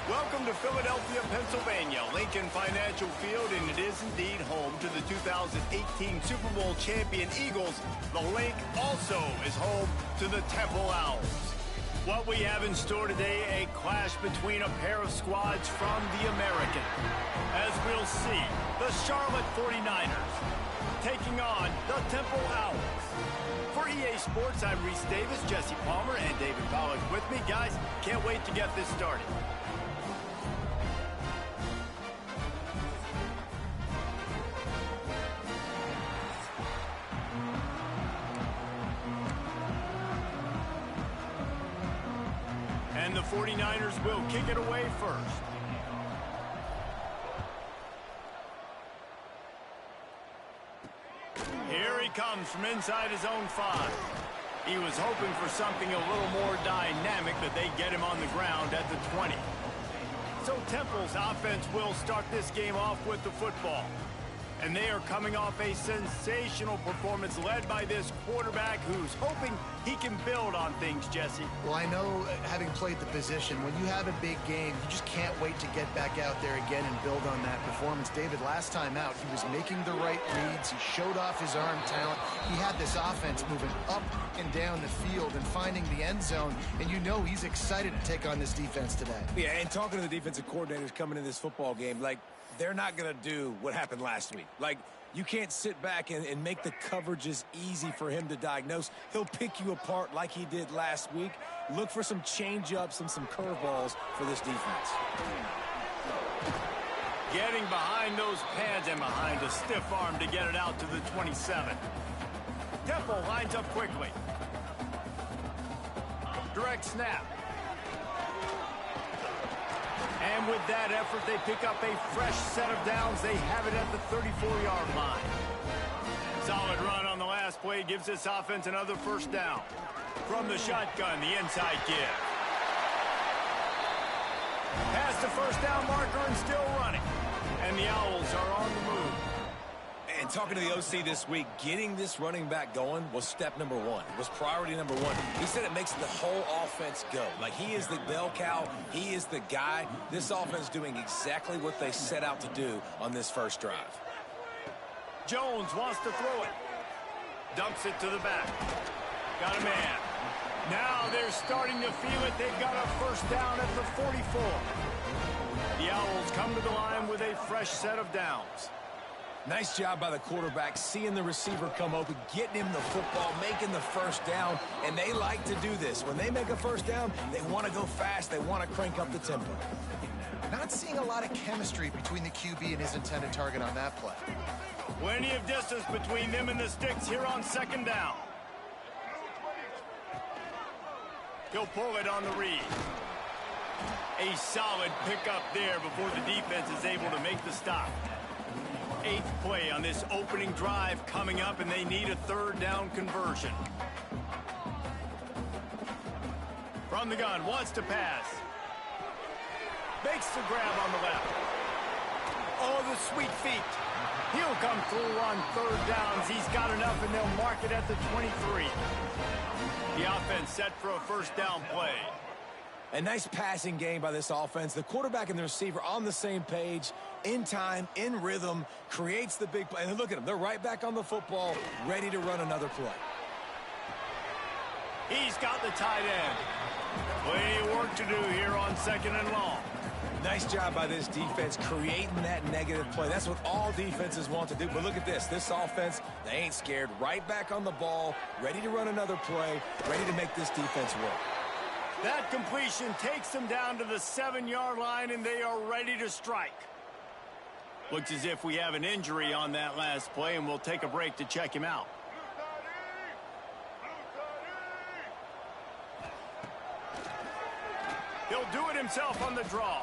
Welcome to Philadelphia, Pennsylvania, Lincoln Financial Field, and it is indeed home to the 2018 Super Bowl champion Eagles. The link also is home to the Temple Owls. What we have in store today, a clash between a pair of squads from the American. As we'll see, the Charlotte 49ers taking on the Temple Owls. For EA Sports, I'm Reese Davis, Jesse Palmer, and David Pollack with me. Guys, can't wait to get this started. And the 49ers will kick it away first. Here he comes from inside his own 5. He was hoping for something a little more dynamic, but they get him on the ground at the 20. So Temple's offense will start this game off with the football. And they are coming off a sensational performance led by this quarterback who's hoping he can build on things, Jesse. Well, I know, having played the position, when you have a big game, you just can't wait to get back out there again and build on that performance. David, last time out, he was making the right reads. He showed off his arm talent. He had this offense moving up and down the field and finding the end zone. And you know he's excited to take on this defense today. Yeah, and talking to the defensive coordinators coming in this football game, like, they're not going to do what happened last week. Like, you can't sit back and make the coverages easy for him to diagnose. He'll pick you apart like he did last week. Look for some change-ups and some curveballs for this defense. Getting behind those pads and behind a stiff arm to get it out to the 27. Temple lines up quickly. Direct snap. And with that effort, they pick up a fresh set of downs. They have it at the 34-yard line. Solid run on the last play gives this offense another first down. From the shotgun, the inside give. Past the first down marker and still running. And the Owls are on the move. And talking to the OC this week, getting this running back going was step number one. It was priority number one. He said it makes the whole offense go. Like, he is the bell cow. He is the guy. This offense doing exactly what they set out to do on this first drive. Jones wants to throw it. Dumps it to the back. Got a man. Now they're starting to feel it. They've got a first down at the 44. The Owls come to the line with a fresh set of downs. Nice job by the quarterback, seeing the receiver come open, getting him the football, making the first down, and they like to do this. When they make a first down, they want to go fast. They want to crank up the tempo. Not seeing a lot of chemistry between the QB and his intended target on that play. Plenty of distance between them and the sticks here on second down. He'll pull it on the read. A solid pickup there before the defense is able to make the stop. 8th play on this opening drive coming up, and they need a third down conversion. From the gun, wants to pass. Makes the grab on the left. Oh, the sweet feet. He'll come through on third downs. He's got enough, and they'll mark it at the 23. The offense set for a first down play. A nice passing game by this offense. The quarterback and the receiver on the same page, in time, in rhythm, creates the big play. And look at them. They're right back on the football, ready to run another play. He's got the tight end. Plenty of work to do here on second and long. Nice job by this defense creating that negative play. That's what all defenses want to do. But look at this. This offense, they ain't scared. Right back on the ball, ready to run another play, ready to make this defense work. That completion takes them down to the 7-yard line, and they are ready to strike. Looks as if we have an injury on that last play, and we'll take a break to check him out. He'll do it himself on the draw.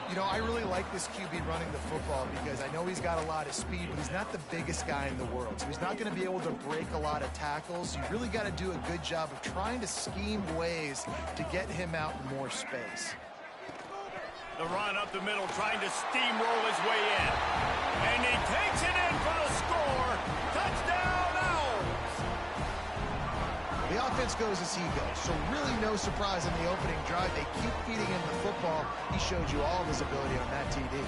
You know, I really like this QB running the football because I know he's got a lot of speed, but he's not the biggest guy in the world. So he's not going to be able to break a lot of tackles. You really got to do a good job of trying to scheme ways to get him out in more space. The run up the middle, trying to steamroll his way in. And he takes it in for the score. Touchdown, Owls! The defense goes as he goes. So really no surprise in the opening drive. They keep feeding him the football. He showed you all of his ability on that TD.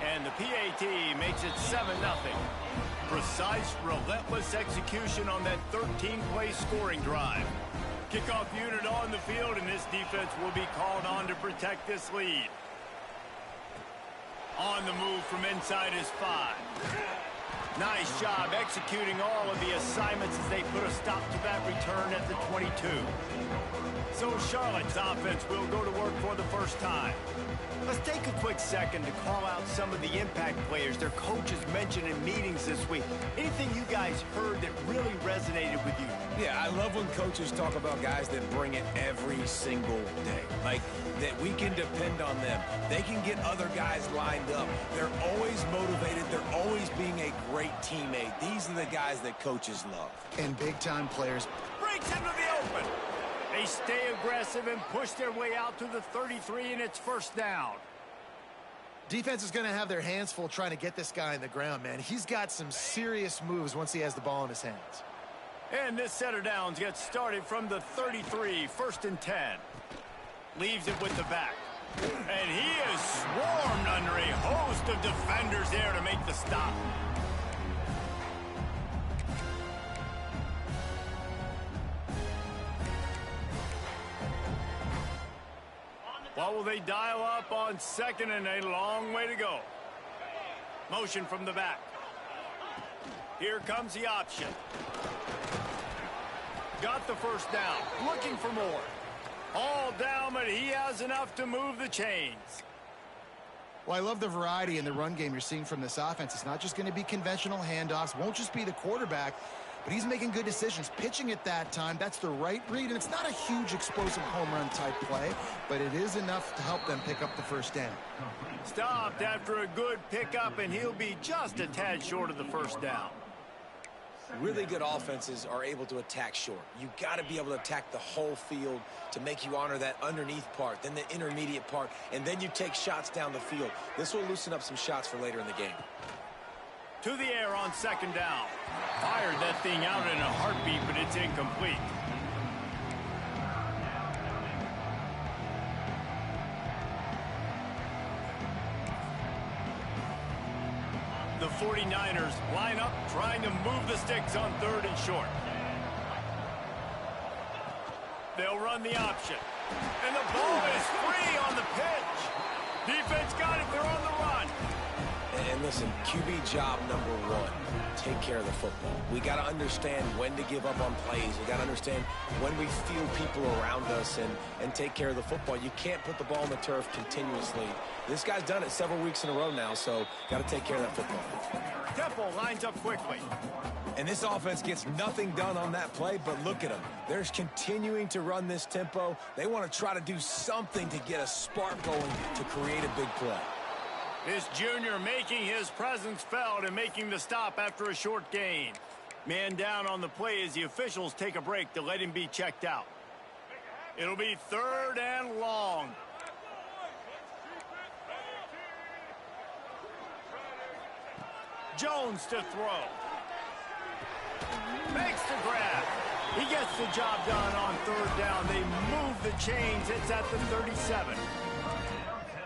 And the PAT makes it 7-0. Precise, relentless execution on that 13-play scoring drive. Kickoff unit on the field, and this defense will be called on to protect this lead. On the move from inside his 5. Nice job executing all of the assignments as they put a stop to that return at the 22. So Charlotte's offense will go to work for the first time. Let's take a quick second to call out some of the impact players their coaches mentioned in meetings this week. Anything you guys heard that really resonated with you? Yeah, I love when coaches talk about guys that bring it every single day. Like, that we can depend on them. They can get other guys lined up. They're always motivated. They're always being a great teammate. These are the guys that coaches love. And big-time players. Breaks into the open. They stay aggressive and push their way out to the 33, and it's first down. Defense is going to have their hands full trying to get this guy in the ground, man. He's got some serious moves once he has the ball in his hands. And this set of downs gets started from the 33, 1st and 10. Leaves it with the back. And he is swarmed under a host of defenders there to make the stop. What will they dial up on 2nd and a long way to go? Motion from the back. Here comes the option. Got the first down. Looking for more. All down, but he has enough to move the chains. Well, I love the variety in the run game you're seeing from this offense. It's not just going to be conventional handoffs. Won't just be the quarterback, but he's making good decisions. Pitching at that time, that's the right read, and it's not a huge explosive home run type play, but it is enough to help them pick up the first down. Stopped after a good pickup, and he'll be just a tad short of the first down. Really good offenses are able to attack short. You got to be able to attack the whole field to make you honor that underneath part, then the intermediate part, and then you take shots down the field. This will loosen up some shots for later in the game. To the air on 2nd down. Fired that thing out in a heartbeat, but it's incomplete. The 49ers line up, trying to move the sticks on 3rd and short. They'll run the option. And the ball is free on the pitch. Defense got it. They're on the run. And listen, QB job number 1, take care of the football. We got to understand when to give up on plays. We got to understand when we feel people around us and take care of the football. You can't put the ball on the turf continuously. This guy's done it several weeks in a row now, so got to take care of that football. Temple lines up quickly. And this offense gets nothing done on that play, but look at them. They're continuing to run this tempo. They want to try to do something to get a spark going to create a big play. This junior making his presence felt and making the stop after a short gain. Man down on the play as the officials take a break to let him be checked out. It'll be 3rd and long. Jones to throw. Makes the grab. He gets the job done on 3rd down. They move the chains. It's at the 37.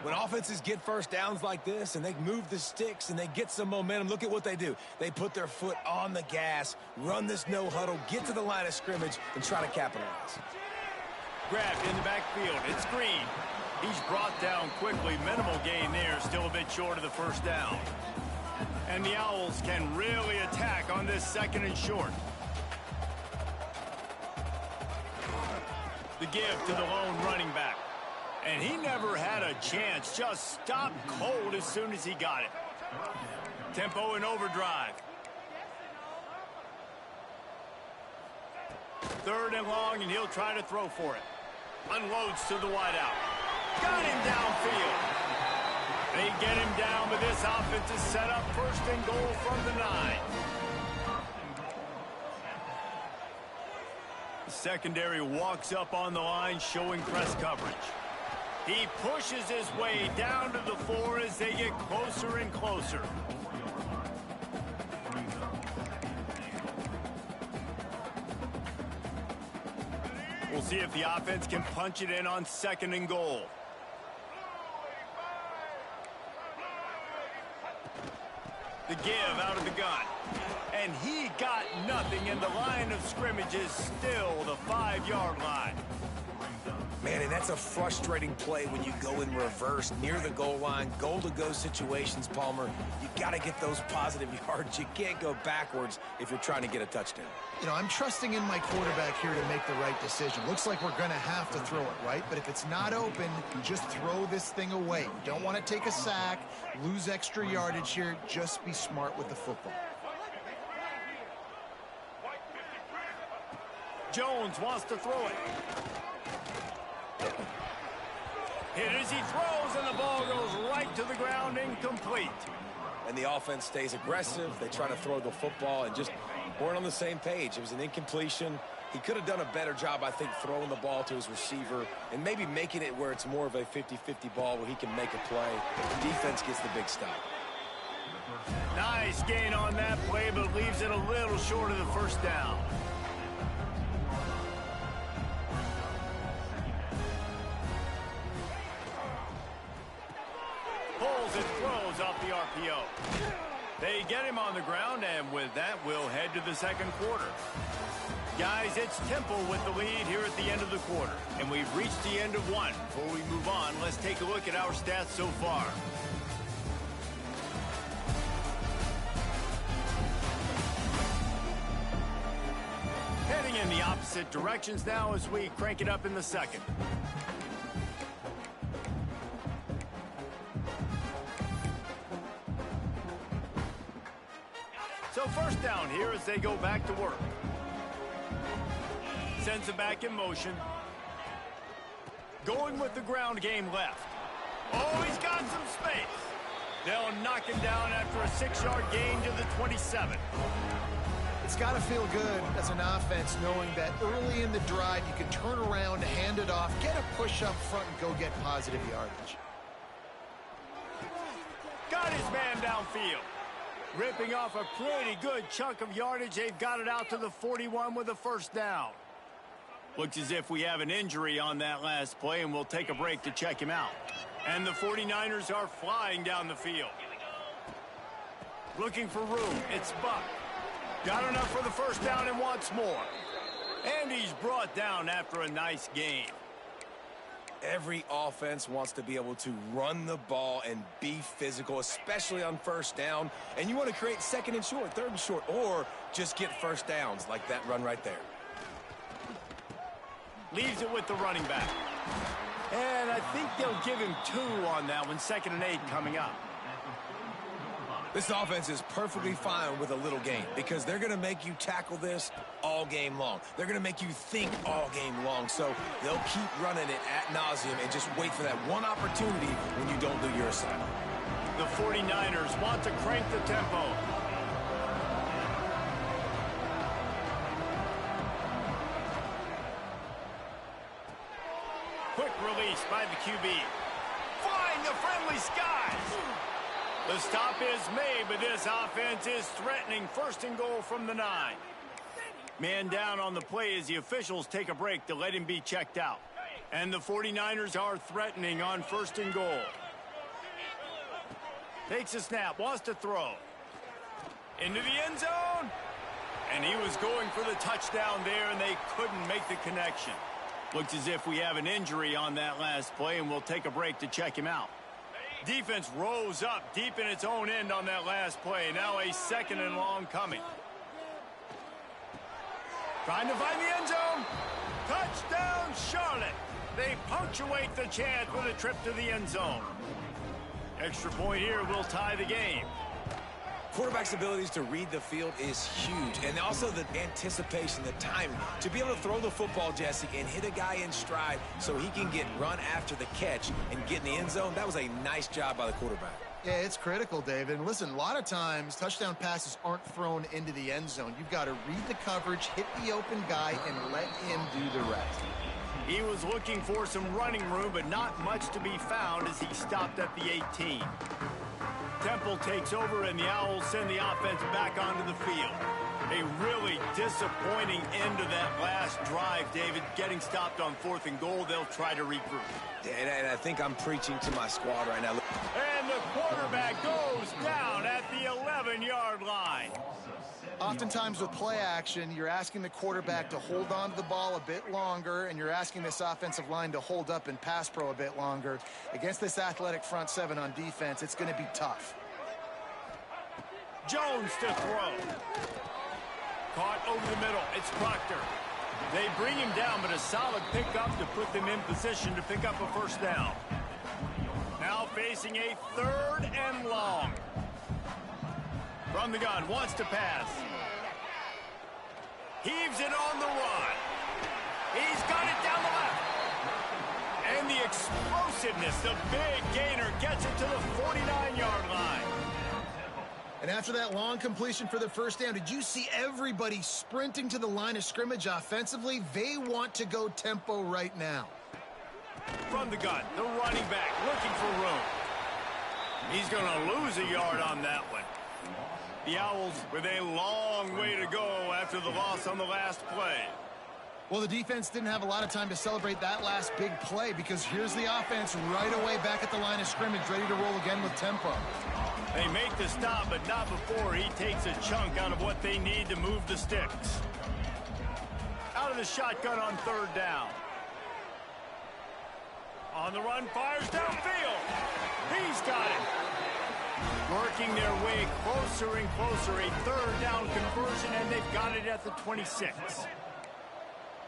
When offenses get first downs like this and they move the sticks and they get some momentum, look at what they do. They put their foot on the gas, run this no huddle, get to the line of scrimmage, and try to capitalize. Grabbed in the backfield. It's Green. He's brought down quickly. Minimal gain there. Still a bit short of the first down. And the Owls can really attack on this 2nd and short. The give to the lone running back. And he never had a chance. Just stopped cold as soon as he got it. Tempo in overdrive. 3rd and long, and he'll try to throw for it. Unloads to the wideout. Got him downfield. They get him down, but this offense is set up 1st and goal from the 9. The secondary walks up on the line, showing press coverage. He pushes his way down to the floor as they get closer and closer. We'll see if the offense can punch it in on 2nd and goal. The give out of the gun. And he got nothing, and the line of scrimmage is still the 5-yard line. Man, and that's a frustrating play when you go in reverse near the goal line. Goal-to-go situations, Palmer. You got to get those positive yards. You can't go backwards if you're trying to get a touchdown. You know, I'm trusting in my quarterback here to make the right decision. Looks like we're going to have to throw it, right? But if it's not open, just throw this thing away. You don't want to take a sack, lose extra yardage here. Just be smart with the football. Jones wants to throw it. Hit as he throws, and the ball goes right to the ground, incomplete. And the offense stays aggressive. They try to throw the football and just weren't on the same page. It was an incompletion. He could have done a better job, I think, throwing the ball to his receiver and maybe making it where it's more of a 50-50 ball where he can make a play. The defense gets the big stop. Nice gain on that play, but leaves it a little short of the first down. Pulls and throws off the RPO. They get him on the ground, and with that, we'll head to the 2nd quarter. Guys, it's Temple with the lead here at the end of the quarter, and we've reached the end of one. Before we move on, let's take a look at our stats so far. Heading in the opposite directions now as we crank it up in the 2nd. So 1st down here as they go back to work. Sends it back in motion. Going with the ground game left. Oh, he's got some space. They'll knock him down after a 6-yard gain to the 27. It's got to feel good as an offense knowing that early in the drive you can turn around, hand it off, get a push up front, and go get positive yardage. Got his man downfield. Ripping off a pretty good chunk of yardage. They've got it out to the 41 with a 1st down. Looks as if we have an injury on that last play, and we'll take a break to check him out. And the 49ers are flying down the field. Looking for room. It's Buck. Got enough for the 1st down and wants more. And he's brought down after a nice gain. Every offense wants to be able to run the ball and be physical, especially on 1st down. And you want to create 2nd and short, 3rd and short, or just get 1st downs like that run right there. Leaves it with the running back. And I think they'll give him 2 on that one. 2nd and 8 coming up. This offense is perfectly fine with a little gain because they're going to make you tackle this all game long. They're going to make you think all game long. So they'll keep running it ad nauseum and just wait for that one opportunity when you don't do your assignment. The 49ers want to crank the tempo. Quick release by the QB. Flying the friendly skies. The stop is made, but this offense is threatening 1st and goal from the 9. Man down on the play as the officials take a break to let him be checked out. And the 49ers are threatening on 1st and goal. Takes a snap, wants to throw. Into the end zone. And he was going for the touchdown there, and they couldn't make the connection. Looks as if we have an injury on that last play, and we'll take a break to check him out. Defense rose up deep in its own end on that last play. Now a 2nd and long coming. Trying to find the end zone. Touchdown, Charlotte. They punctuate the chance with a trip to the end zone. Extra point here will tie the game. Quarterback's abilities to read the field is huge, and also the anticipation, the timing, to be able to throw the football, Jesse, and hit a guy in stride so he can get run after the catch and get in the end zone. That was a nice job by the quarterback. Yeah, it's critical, David. And listen, a lot of times touchdown passes aren't thrown into the end zone. You've got to read the coverage, hit the open guy, and let him do the rest. He was looking for some running room, but not much to be found as he stopped at the 18. Temple takes over, and the Owls send the offense back onto the field. A really disappointing end to that last drive, David. Getting stopped on 4th and goal, they'll try to regroup. And I think I'm preaching to my squad right now. And the quarterback goes down at the 11-yard line. Oftentimes with play action, you're asking the quarterback to hold on to the ball a bit longer, and you're asking this offensive line to hold up and pass pro a bit longer. Against this athletic front seven on defense, it's going to be tough. Jones to throw. Caught over the middle. It's Proctor. They bring him down, but a solid pickup to put them in position to pick up a first down. Now facing a 3rd and long. From the gun, wants to pass. Heaves it on the run. He's got it down the left. And the explosiveness, the big gainer, gets it to the 49-yard line. And after that long completion for the first down, did you see everybody sprinting to the line of scrimmage offensively? They want to go tempo right now. From the gun, the running back looking for room. He's going to lose a yard on that one. The Owls with a long way to go after the loss on the last play. Well, the defense didn't have a lot of time to celebrate that last big play, because here's the offense right away back at the line of scrimmage, ready to roll again with tempo. They make the stop, but not before he takes a chunk out of what they need to move the sticks. Out of the shotgun on 3rd down. On the run, fires downfield. He's got it. Working their way closer and closer. A 3rd down conversion, and they've got it at the 26.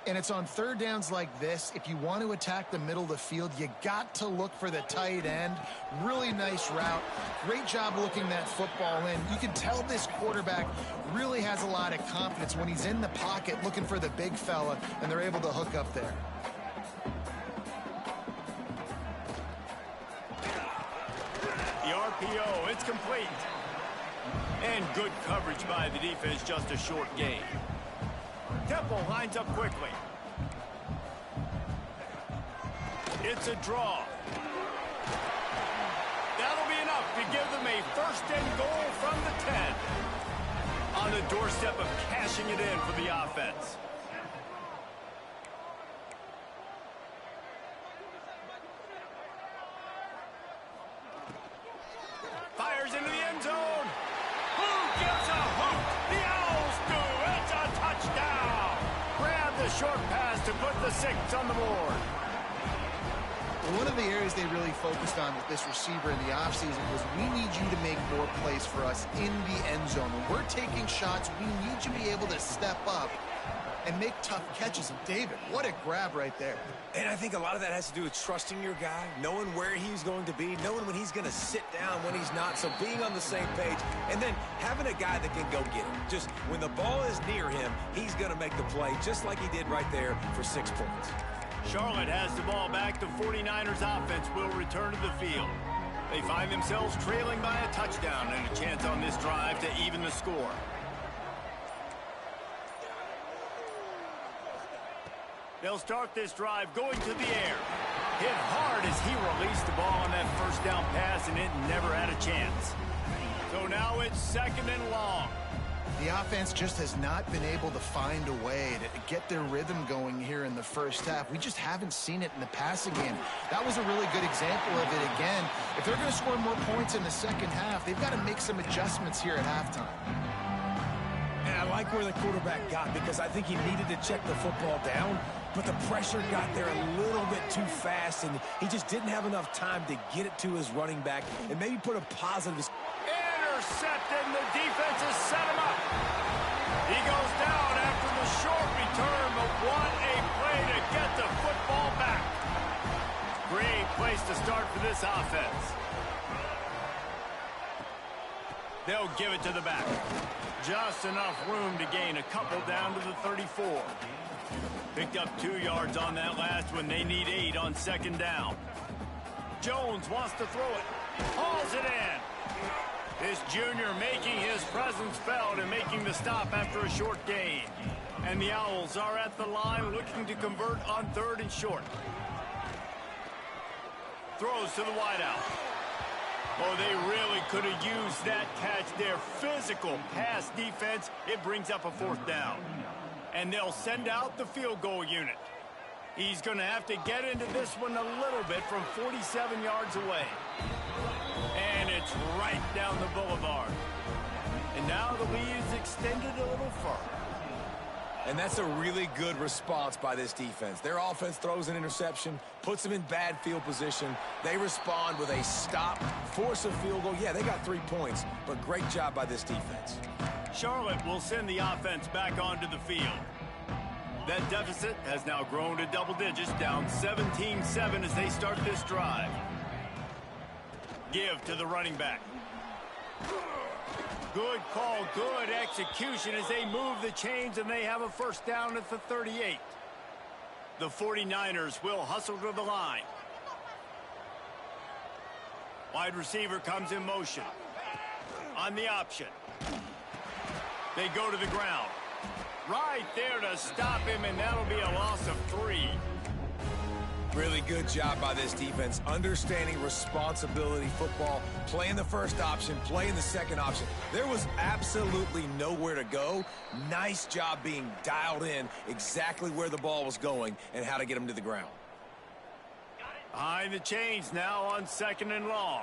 And it's on 3rd downs like this. If you want to attack the middle of the field, you got to look for the tight end. Really nice route. Great job looking that football in. You can tell this quarterback really has a lot of confidence when he's in the pocket looking for the big fella, and they're able to hook up there. The RPO, it's complete. And good coverage by the defense, just a short gain. Temple lines up quickly. It's a draw. That'll be enough to give them a 1st and goal from the 10. On the doorstep of cashing it in for the offense. Fires into the end zone. Who gives a hook? The Owls do. It's a touchdown. Grab the short pass to put the 6 on the board. One of the areas they really focused on with this receiver in the offseason was, we need you to make more plays for us in the end zone. When we're taking shots, we need you to be able to step up and make tough catches. And David, what a grab right there. And I think a lot of that has to do with trusting your guy, knowing where he's going to be, knowing when he's going to sit down, when he's not. So being on the same page, and then having a guy that can go get him. Just when the ball is near him, he's going to make the play, just like he did right there for 6 points. Charlotte has the ball back. The 49ers offense will return to the field. They find themselves trailing by a touchdown and a chance on this drive to even the score. They'll start this drive going to the air. Hit hard as he released the ball on that 1st down pass, and it never had a chance. So now it's 2nd and long. The offense just has not been able to find a way to get their rhythm going here in the first half. We just haven't seen it in the passing game. That was a really good example of it again. If they're going to score more points in the second half, they've got to make some adjustments here at halftime. And I like where the quarterback got, because I think he needed to check the football down, but the pressure got there a little bit too fast, and he just didn't have enough time to get it to his running back and maybe put a positive... Intercepted, and the defense has set him up. He goes down after the short return, but what a play to get the football back. Great place to start for this offense. They'll give it to the back. Just enough room to gain a couple down to the 34. Picked up 2 yards on that last one. They need 8 on 2nd down. Jones wants to throw it. Hauls it in. This junior making his presence felt and making the stop after a short gain. And the Owls are at the line looking to convert on 3rd and short. Throws to the wideout. Oh, they really could have used that catch there. Physical pass defense. It brings up a 4th down. And they'll send out the field goal unit. He's going to have to get into this one a little bit from 47 yards away. And it's right down the boulevard. And now the lead is extended a little further. And that's a really good response by this defense. Their offense throws an interception, puts them in bad field position. They respond with a stop, force a field goal. Yeah, they got 3 points, but great job by this defense. Charlotte will send the offense back onto the field. That deficit has now grown to double digits, down 17-7 as they start this drive. Give to the running back. Good call, good execution as they move the chains, and they have a 1st down at the 38. The 49ers will hustle to the line. Wide receiver comes in motion. On the option. They go to the ground. Right there to stop him, and that'll be a loss of 3. Really good job by this defense, understanding responsibility football, playing the 1st option, playing the 2nd option. There was absolutely nowhere to go. Nice job being dialed in exactly where the ball was going and how to get him to the ground. Behind the chains now on 2nd and long.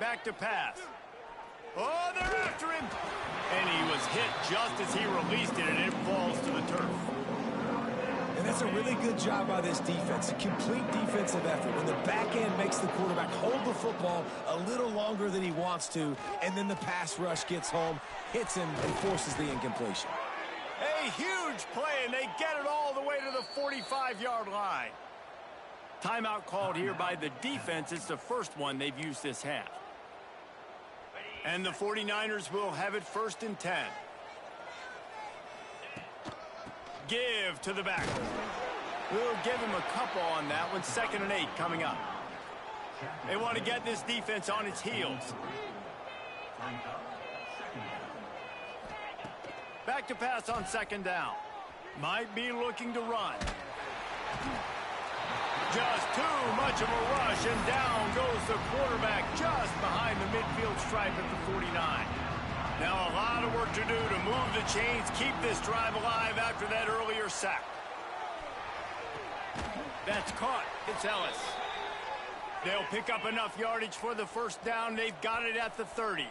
Back to pass. Oh, they're after him. And he was hit just as he released it, and it falls to the turf. And that's a really good job by this defense, a complete defensive effort. When the back end makes the quarterback hold the football a little longer than he wants to, and then the pass rush gets home, hits him, and forces the incompletion. A huge play, and they get it all the way to the 45-yard line. Timeout called here by the defense. It's the 1st one they've used this half. And the 49ers will have it 1st and 10. Give to the back. We'll give him a couple on that one. 2nd and 8 coming up. They want to get this defense on its heels. Back to pass on 2nd down. Might be looking to run. Just too much of a rush, and down goes the quarterback just behind the midfield stripe at the 49. Now a lot of work to do to move the chains, keep this drive alive after that earlier sack. That's caught. It's Ellis. They'll pick up enough yardage for the 1st down. They've got it at the 30.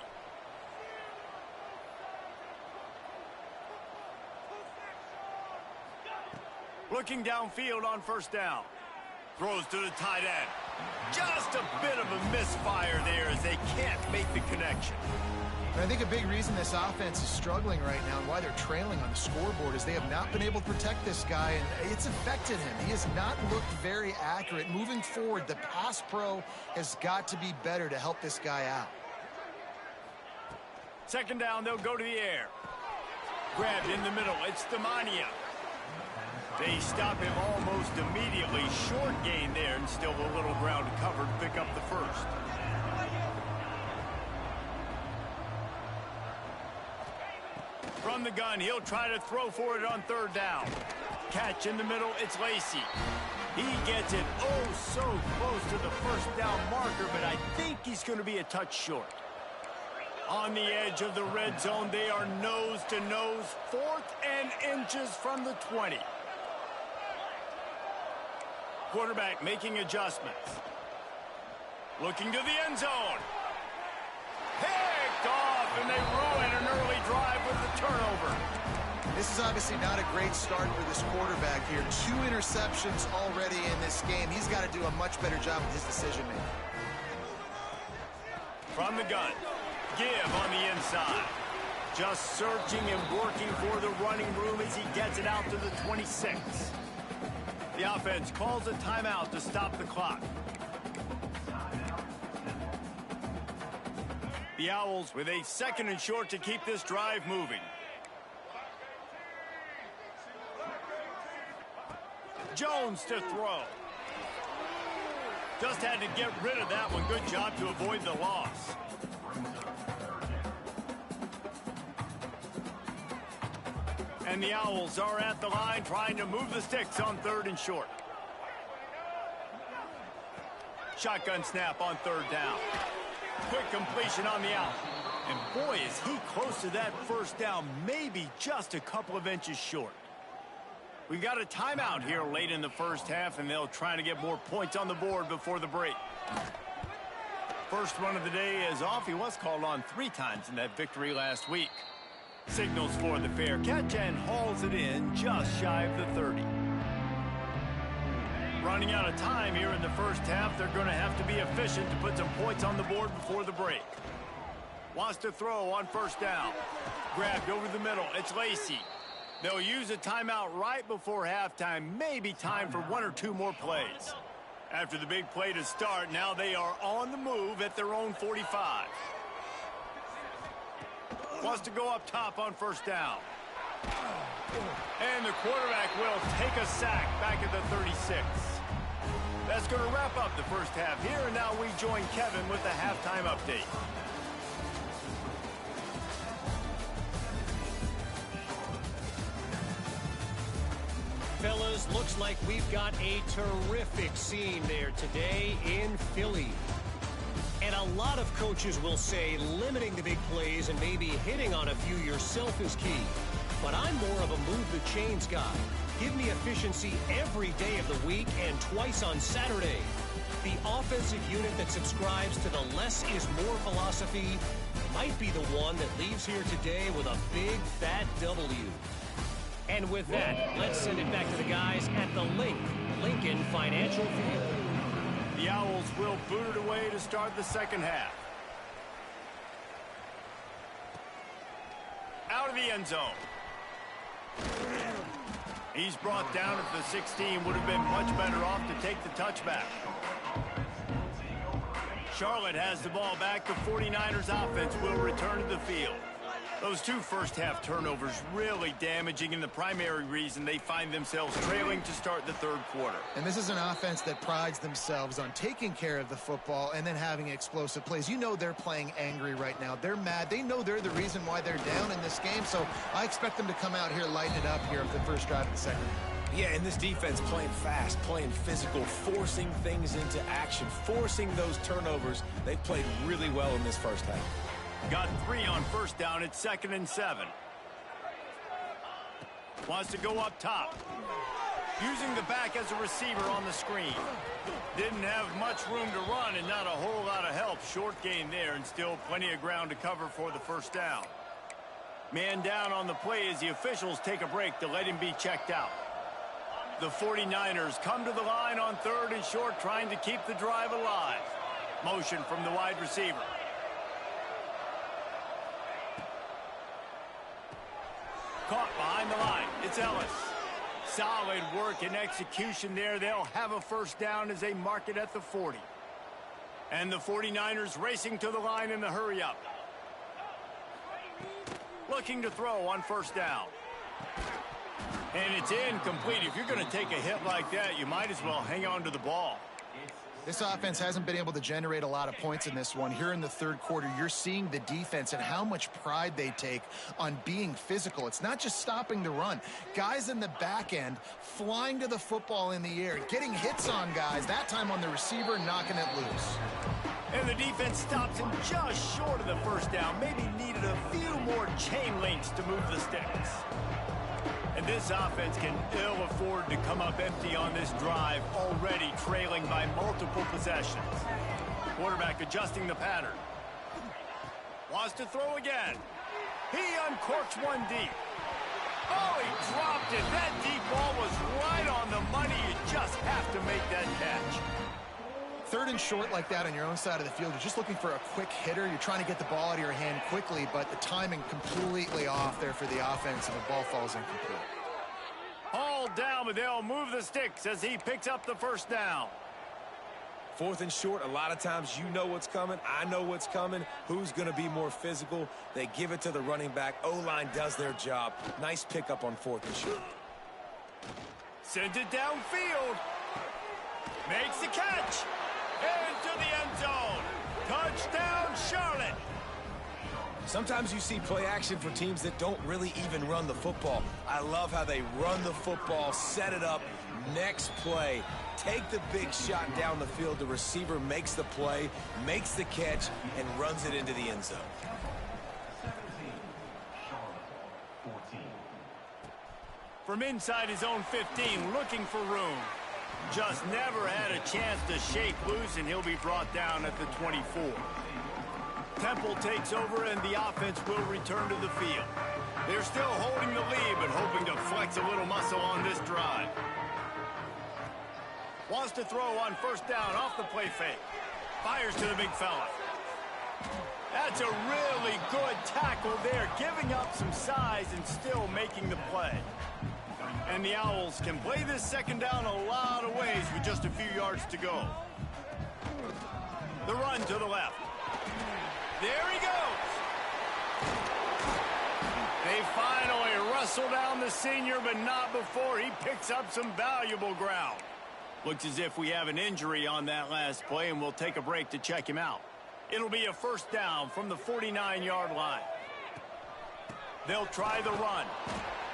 Looking downfield on 1st down. Throws to the tight end. Just a bit of a misfire there as they can't make the connection. I think a big reason this offense is struggling right now and why they're trailing on the scoreboard is they have not been able to protect this guy, and it's affected him. He has not looked very accurate. Moving forward, the pass pro has got to be better to help this guy out. 2nd down, they'll go to the air. Grabbed in the middle. It's Demania. They stop him almost immediately. Short gain there, and still a little ground covered. Pick up the 1st. From the gun, he'll try to throw for it on 3rd down. Catch in the middle, it's Lacey. He gets it oh so close to the 1st down marker, but I think he's going to be a touch short. On the edge of the red zone, they are nose to nose. 4th and inches from the 20. Quarterback making adjustments. Looking to the end zone. Picked off, and they ruin an early drive with the turnover. This is obviously not a great start for this quarterback here. 2 interceptions already in this game. He's got to do a much better job with his decision-making. From the gun. Give on the inside. Just searching and working for the running room as he gets it out to the 26. The offense calls a timeout to stop the clock. The Owls with a 2nd and short to keep this drive moving. Jones to throw. Just had to get rid of that one. Good job to avoid the loss. And the Owls are at the line trying to move the sticks on 3rd and short. shotgun snap on third down. Quick completion on the out. And boy, is he close to that first down, maybe just a couple of inches short. We've got a timeout here late in the first half, and they'll try to get more points on the board before the break. First one of the day is off. He was called on 3 times in that victory last week. Signals for the fair catch and hauls it in just shy of the 30. Running out of time here in the first half, they're going to have to be efficient to put some points on the board before the break. Wants to throw on first down. Grabbed over the middle. It's Lacey. They'll use a timeout right before halftime. Maybe time for 1 or 2 more plays. After the big play to start, now they are on the move at their own 45. Wants to go up top on first down. And the quarterback will take a sack back at the 36. That's going to wrap up the first half here, and now we join Kevin with the halftime update. Fellas, looks like we've got a terrific scene there today in Philly. And a lot of coaches will say limiting the big plays and maybe hitting on a few yourself is key. But I'm more of a move the chains guy. Give me efficiency every day of the week and twice on Saturday. The offensive unit that subscribes to the less is more philosophy might be the one that leaves here today with a big fat W. And with that, let's send it back to the guys at the Lincoln Financial Field. The Owls will boot it away to start the second half. Out of the end zone. He's brought down at the 16. Would have been much better off to take the touchback. Charlotte has the ball back. The 49ers offense will return to the field. Those 2 first-half turnovers really damaging, and the primary reason they find themselves trailing to start the third quarter. And this is an offense that prides themselves on taking care of the football and then having explosive plays. You know they're playing angry right now. They're mad. They know they're the reason why they're down in this game, so I expect them to come out here, lighten it up here at the first drive of the second. Yeah, and this defense playing fast, playing physical, forcing things into action, forcing those turnovers. They've played really well in this first half. Got 3 on first down. It's 2nd and 7. Wants to go up top. Using the back as a receiver on the screen. Didn't have much room to run and not a whole lot of help. Short gain there and still plenty of ground to cover for the first down. Man down on the play as the officials take a break to let him be checked out. The 49ers come to the line on 3rd and short, trying to keep the drive alive. Motion from the wide receiver. Caught behind the line. It's Ellis. Solid work and execution there. They'll have a first down as they mark it at the 40. And the 49ers racing to the line in the hurry up. Looking to throw on first down. And it's incomplete. If you're going to take a hit like that, you might as well hang on to the ball. This offense hasn't been able to generate a lot of points in this one. Here in the third quarter, you're seeing the defense and how much pride they take on being physical. It's not just stopping the run. Guys in the back end flying to the football in the air, getting hits on guys, that time on the receiver, knocking it loose. And the defense stops him just short of the first down. Maybe needed a few more chain links to move the sticks. And this offense can ill afford to come up empty on this drive, already trailing by multiple possessions. Quarterback adjusting the pattern. Wants to throw again. He uncorks one deep. Oh, he dropped it. That deep ball was right on the money. You just have to make that catch. 3rd and short like that on your own side of the field, you're just looking for a quick hitter. You're trying to get the ball out of your hand quickly, but the timing completely off there for the offense, and the ball falls incomplete. Hauled down, but they'll move the sticks as he picks up the first down. 4th and short, a lot of times you know what's coming. I know what's coming. Who's going to be more physical? They give it to the running back. O-line does their job. Nice pickup on 4th and short. Sends it downfield. Makes the catch. Into the end zone. Touchdown, Charlotte. Sometimes you see play action for teams that don't really even run the football. I love how they run the football, set it up, Next play, take the big shot down the field. The receiver makes the play, makes the catch, and runs it into the end zone. From inside his own 15, looking for room. Just never had a chance to shake loose, and he'll be brought down at the 24. Temple takes over, and the offense will return to the field. They're still holding the lead, but hoping to flex a little muscle on this drive. Wants to throw on first down off the play fake. Fires to the big fella. That's a really good tackle there, giving up some size and still making the play. And the Owls can play this second down a lot of ways with just a few yards to go. The run to the left. There he goes. They finally wrestle down the senior, but not before he picks up some valuable ground. Looks as if we have an injury on that last play, and we'll take a break to check him out. It'll be a first down from the 49-yard line. They'll try the run.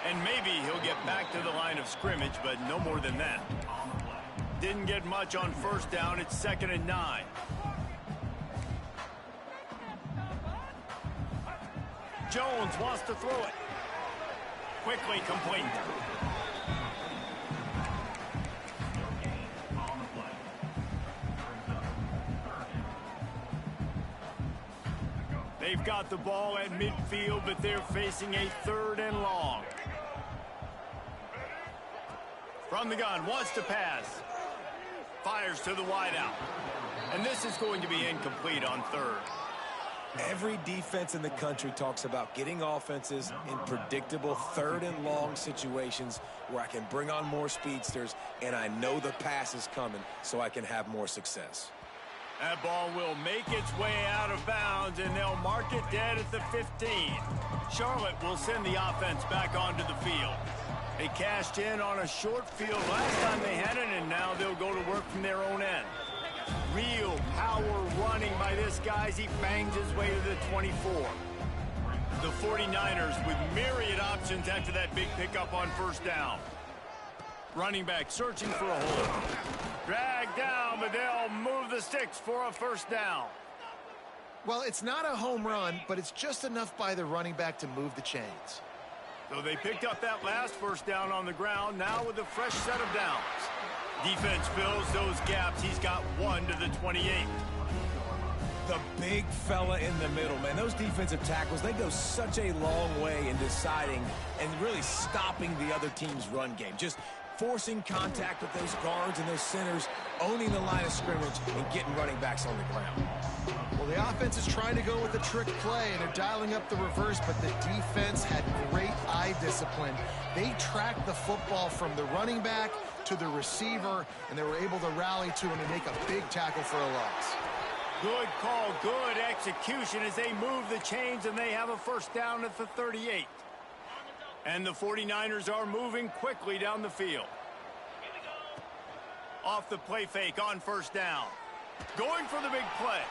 And maybe he'll get back to the line of scrimmage, but no more than that. Didn't get much on first down. It's 2nd and 9. Jones wants to throw it. Quickly complete. They've got the ball at midfield, but they're facing a 3rd and long. From the gun, wants to pass. Fires to the wideout. And this is going to be incomplete on 3rd. Every defense in the country talks about getting offenses in predictable 3rd and long situations where I can bring on more speedsters and I know the pass is coming so I can have more success. That ball will make its way out of bounds, and they'll mark it dead at the 15. Charlotte will send the offense back onto the field. They cashed in on a short field last time they had it, and now they'll go to work from their own end. Real power running by this guy as he bangs his way to the 24. The 49ers with myriad options after that big pickup on first down. Running back searching for a hole. Dragged down, but they'll move the sticks for a first down. Well, it's not a home run, but it's just enough by the running back to move the chains. So they picked up that last first down on the ground, now with a fresh set of downs. Defense fills those gaps. He's got one to the 28. The big fella in the middle, man. Those defensive tackles, they go such a long way in deciding and really stopping the other team's run game. Just forcing contact with those guards and those centers, owning the line of scrimmage, and getting running backs on the ground. Well, the offense is trying to go with a trick play, and they're dialing up the reverse, but the defense had great eye discipline. They tracked the football from the running back to the receiver, and they were able to rally to him and make a big tackle for a loss. Good call, good execution as they move the chains, and they have a first down at the 38. And the 49ers are moving quickly down the field. Off the play fake on first down. Going for the big play.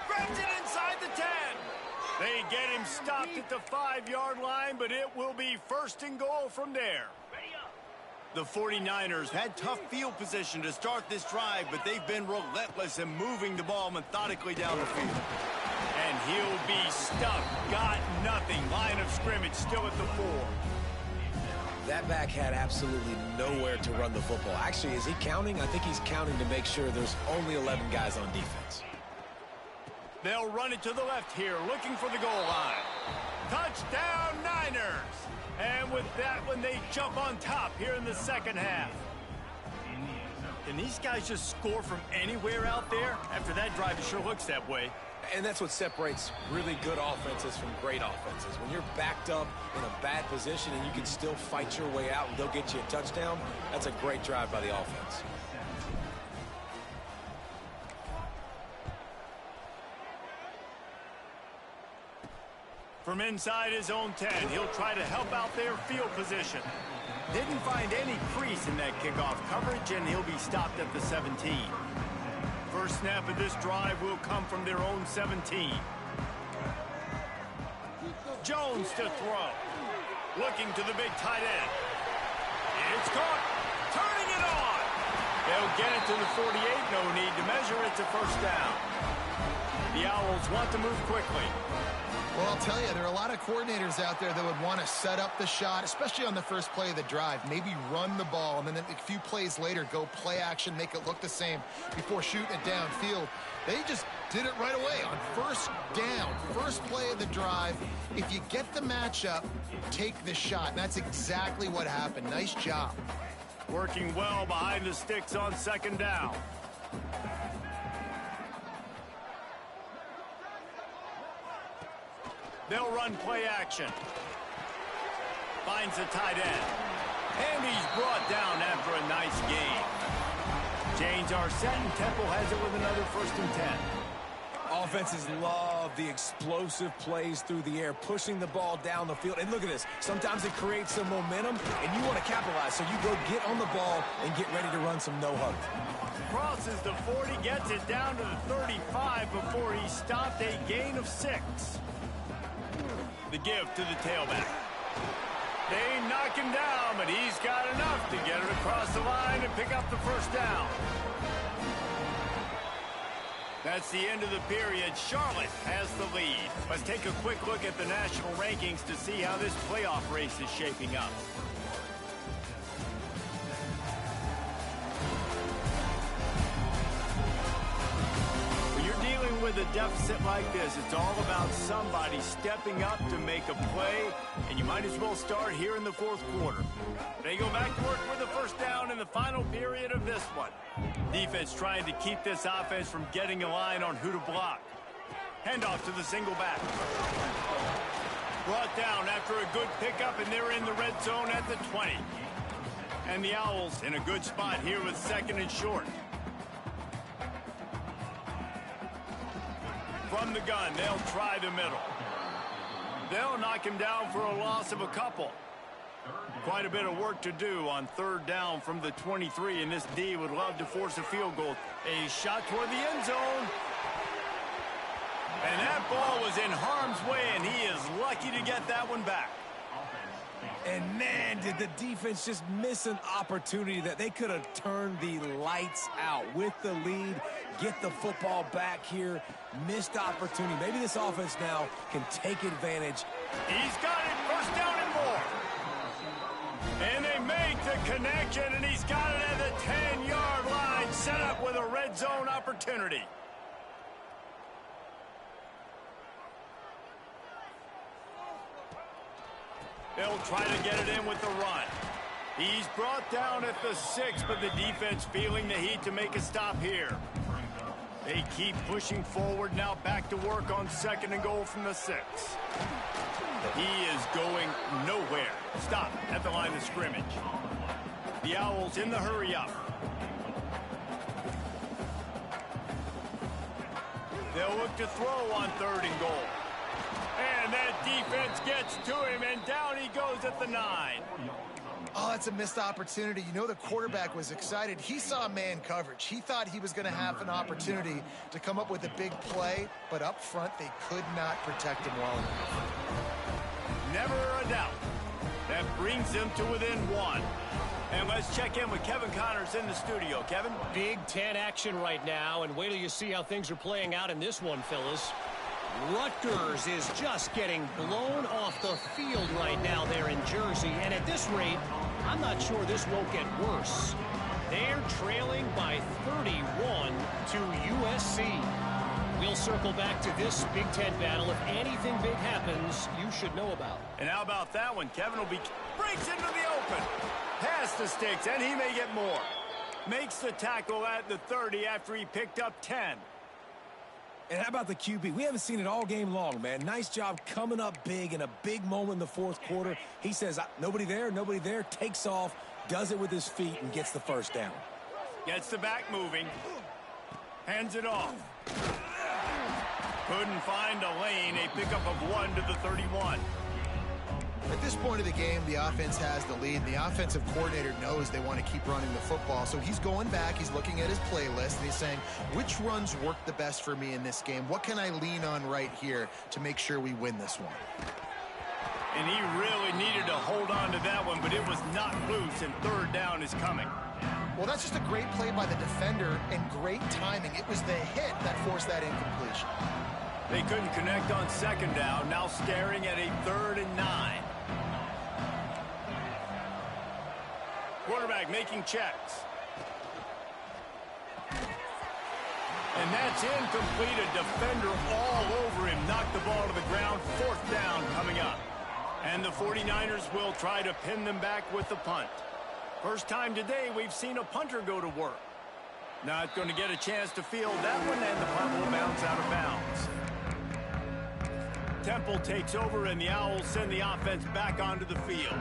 Grabs it inside the 10. They get him stopped at the 5-yard line, but it will be 1st and goal from there. The 49ers had tough field position to start this drive, but they've been relentless in moving the ball methodically down the field. And he'll be stuck. Got nothing. Line of scrimmage still at the 4. That back had absolutely nowhere to run the football. Actually, is he counting? I think he's counting to make sure there's only 11 guys on defense. They'll run it to the left here, looking for the goal line. Touchdown, Niners! And with that one, they jump on top here in the second half. Can these guys just score from anywhere out there? After that drive, it sure looks that way. And that's what separates really good offenses from great offenses. When you're backed up in a bad position and you can still fight your way out and they'll get you a touchdown, that's a great drive by the offense. From inside his own 10, he'll try to help out their field position. Didn't find any crease in that kickoff coverage, and he'll be stopped at the 17. First snap of this drive will come from their own 17. Jones to throw. Looking to the big tight end. It's caught. turning it on. They'll get it to the 48. No need to measure. It's a first down. The Owls want to move quickly. Well, I'll tell you, there are a lot of coordinators out there that would want to set up the shot, especially on the first play of the drive, maybe run the ball, and then a few plays later go play action, make it look the same before shooting it downfield. They just did it right away on first down, first play of the drive. If you get the matchup, take the shot. And that's exactly what happened. Nice job. Working well behind the sticks on second down. They'll run play action. Finds a tight end. And he's brought down after a nice gain. Chains are set, and Temple has it with another 1st and 10. Offenses love the explosive plays through the air, pushing the ball down the field. And look at this. Sometimes it creates some momentum, and you want to capitalize. So you go get on the ball and get ready to run some no-huddle. Crosses the 40, gets it down to the 35 before he stopped, a gain of 6. The give to the tailback. They knock him down, but he's got enough to get it across the line and pick up the first down. That's the end of the period. Charlotte has the lead. Let's take a quick look at the national rankings to see how this playoff race is shaping up. With a deficit like this, it's all about somebody stepping up to make a play, and you might as well start here in the 4th quarter. They go back to work with the first down in the final period of this one. Defense trying to keep this offense from getting a line on who to block. Handoff to the single back. Brought down after a good pickup, and they're in the red zone at the 20. And the Owls in a good spot here with 2nd and short. From the gun, they'll try the middle. They'll knock him down for a loss of a couple. Quite a bit of work to do on 3rd down from the 23, and this D would love to force a field goal. A shot toward the end zone. And that ball was in harm's way, and he is lucky to get that one back. And, man, did the defense just miss an opportunity that they could have turned the lights out with the lead, get the football back here. Missed opportunity. Maybe this offense now can take advantage. He's got it. First down and more. And they make the connection, and he's got it at the 10-yard line, set up with a red zone opportunity. They'll try to get it in with the run. He's brought down at the 6, but the defense feeling the heat to make a stop here. They keep pushing forward, now back to work on 2nd and goal from the 6. He is going nowhere. Stop at the line of scrimmage. The Owls in the hurry up. They'll look to throw on 3rd and goal. And that defense gets to him, and down he goes at the 9. Oh, that's a missed opportunity. You know, the quarterback was excited. He saw man coverage. He thought he was going to have an opportunity to come up with a big play, but up front, they could not protect him well enough. Never a doubt. That brings them to within 1. And let's check in with Kevin Connors in the studio. Kevin? Big Ten action right now, and wait till you see how things are playing out in this one, fellas. Rutgers is just getting blown off the field right now there in Jersey, and at this rate, I'm not sure this won't get worse. They're trailing by 31 to USC. We'll circle back to this Big Ten battle. If anything big happens, you should know about. And how about that one? Kevin will be breaks into the open. Past the sticks, and he may get more. Makes the tackle at the 30 after he picked up 10. And how about the QB? We haven't seen it all game long, man. Nice job coming up big in a big moment in the 4th quarter. He says, nobody there, takes off, does it with his feet, and gets the first down. Gets the back moving. Hands it off. Couldn't find a lane. A pickup of 1 to the 31. At this point of the game, the offense has the lead. The offensive coordinator knows they want to keep running the football. So he's going back, he's looking at his playlist, and he's saying, which runs work the best for me in this game? What can I lean on right here to make sure we win this one? And he really needed to hold on to that one, but it was not loose, and third down is coming. Well, that's just a great play by the defender and great timing. It was the hit that forced that incompletion. They couldn't connect on second down, now staring at a 3rd and 9. Quarterback making checks. And that's incomplete. A defender all over him. Knocked the ball to the ground. 4th down coming up. And the 49ers will try to pin them back with the punt. First time today we've seen a punter go to work. Not going to get a chance to field that one, and the punt will bounce out of bounds. Temple takes over, and the Owls send the offense back onto the field.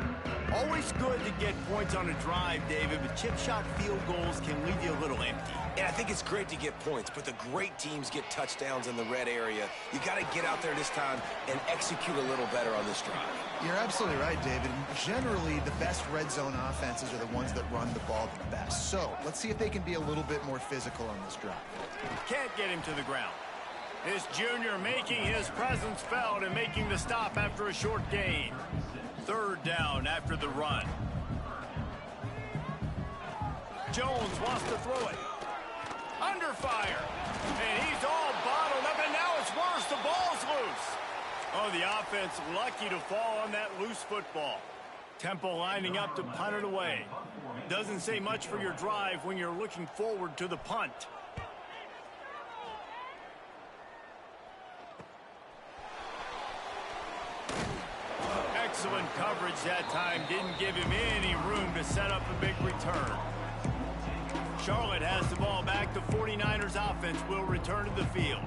Always good to get points on a drive, David, but chip shot field goals can leave you a little empty. And I think it's great to get points, but the great teams get touchdowns in the red area. You got to get out there this time and execute a little better on this drive. You're absolutely right, David. Generally, the best red zone offenses are the ones that run the ball the best. So let's see if they can be a little bit more physical on this drive. Can't get him to the ground. This junior making his presence felt and making the stop after a short gain. 3rd down after the run. Jones wants to throw it. Under fire. And he's all bottled up, and now it's worse. The ball's loose. Oh, the offense lucky to fall on that loose football. Temple lining up to punt it away. Doesn't say much for your drive when you're looking forward to the punt. Excellent coverage that time. Didn't give him any room to set up a big return. Charlotte has the ball back. The 49ers offense will return to the field.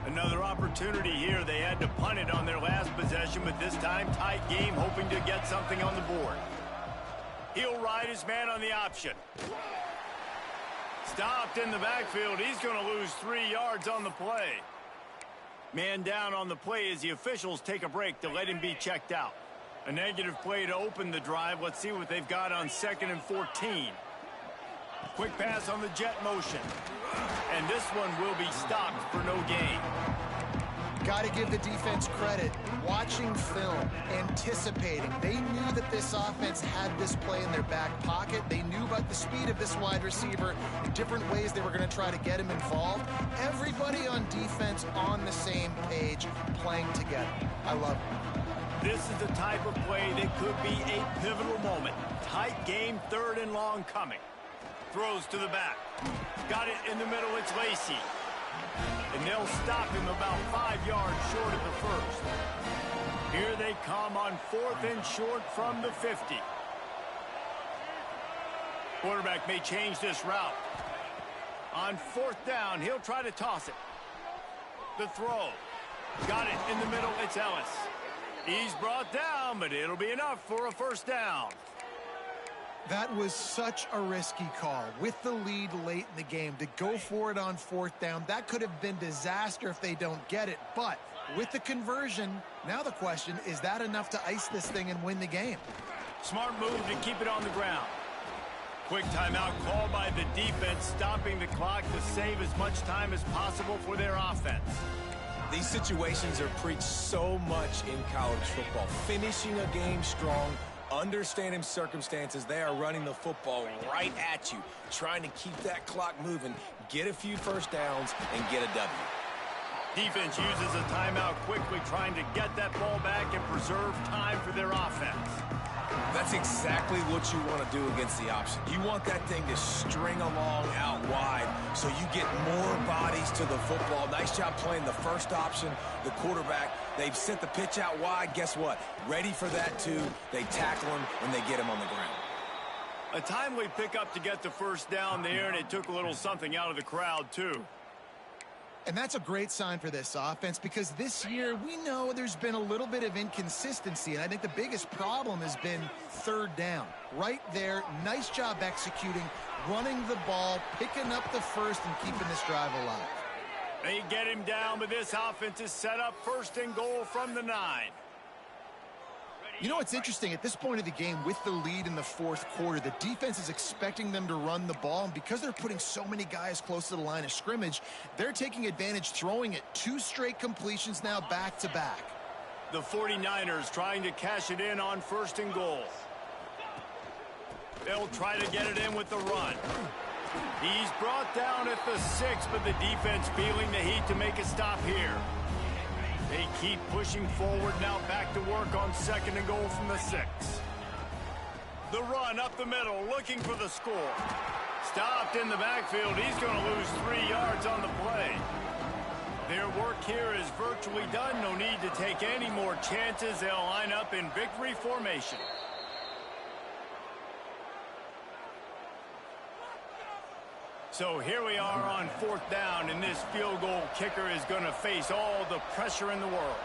Another opportunity here. They had to punt it on their last possession, but this time tight game, hoping to get something on the board. He'll ride his man on the option. Stopped in the backfield. He's going to lose 3 yards on the play. Man down on the play as the officials take a break to let him be checked out. A negative play to open the drive. Let's see what they've got on 2nd and 14. Quick pass on the jet motion. And this one will be stopped for no gain. Got to give the defense credit. Watching film, anticipating. They knew that this offense had this play in their back pocket. They knew about the speed of this wide receiver and different ways they were going to try to get him involved. Everybody on defense on the same page, playing together. I love it. This is the type of play that could be a pivotal moment. Tight game, 3rd and long coming. Throws to the back. Got it in the middle. It's Lacey. And they'll stop him about 5 yards short of the first. Here they come on 4th and short from the 50. Quarterback may change this route. On 4th down, he'll try to toss it. The throw. Got it in the middle. It's Ellis. He's brought down, but it'll be enough for a 1st down. That was such a risky call. With the lead late in the game, to go for it on 4th down, that could have been disaster if they don't get it. But with the conversion, now the question, is that enough to ice this thing and win the game? Smart move to keep it on the ground. Quick timeout called by the defense, stopping the clock to save as much time as possible for their offense. These situations are preached so much in college football. Finishing a game strong, understanding circumstances. They are running the football right at you, trying to keep that clock moving, get a few 1st downs, and get a W. Defense uses a timeout quickly, trying to get that ball back and preserve time for their offense. That's exactly what you want to do against the option. You want that thing to string along out wide so you get more bodies to the football. Nice job playing the first option, the quarterback. They've sent the pitch out wide. Guess what? Ready for that too. They tackle him and they get him on the ground. A timely pickup to get the 1st down there, and it took a little something out of the crowd too. And that's a great sign for this offense, because this year we know there's been a little bit of inconsistency, and I think the biggest problem has been 3rd down. Right there, nice job executing, running the ball, picking up the 1st, and keeping this drive alive. They get him down, but this offense is set up 1st and goal from the 9. You know what's interesting? At this point of the game, with the lead in the 4th quarter, the defense is expecting them to run the ball, and because they're putting so many guys close to the line of scrimmage, they're taking advantage, throwing it 2 straight completions now back-to-back. The 49ers trying to cash it in on 1st and goal. They'll try to get it in with the run. He's brought down at the 6, but the defense feeling the heat to make a stop here. They keep pushing forward, now back to work on 2nd and goal from the 6. The run up the middle, looking for the score. Stopped in the backfield. He's going to lose 3 yards on the play. Their work here is virtually done. No need to take any more chances. They'll line up in victory formation. So here we are on 4th down, and this field goal kicker is going to face all the pressure in the world.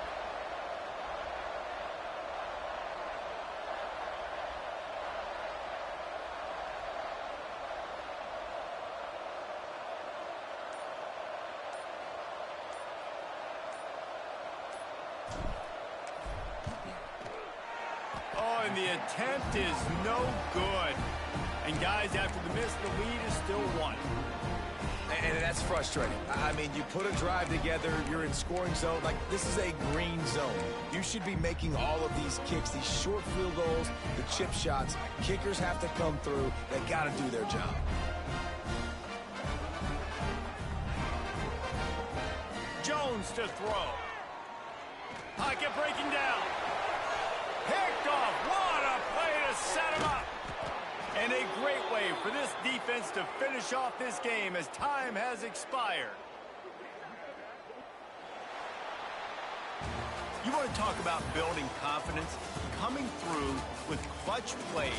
Oh, and the attempt is no good. And guys, after the miss, the lead is still 1. And that's frustrating. I mean, you put a drive together, you're in scoring zone. Like, this is a green zone. You should be making all of these kicks, these short field goals, the chip shots. Kickers have to come through. They got to do their job. Jones to throw. Pocket breaking down. Picked off. What a play to set him up. And a great way for this defense to finish off this game as time has expired. You want to talk about building confidence? Coming through with clutch plays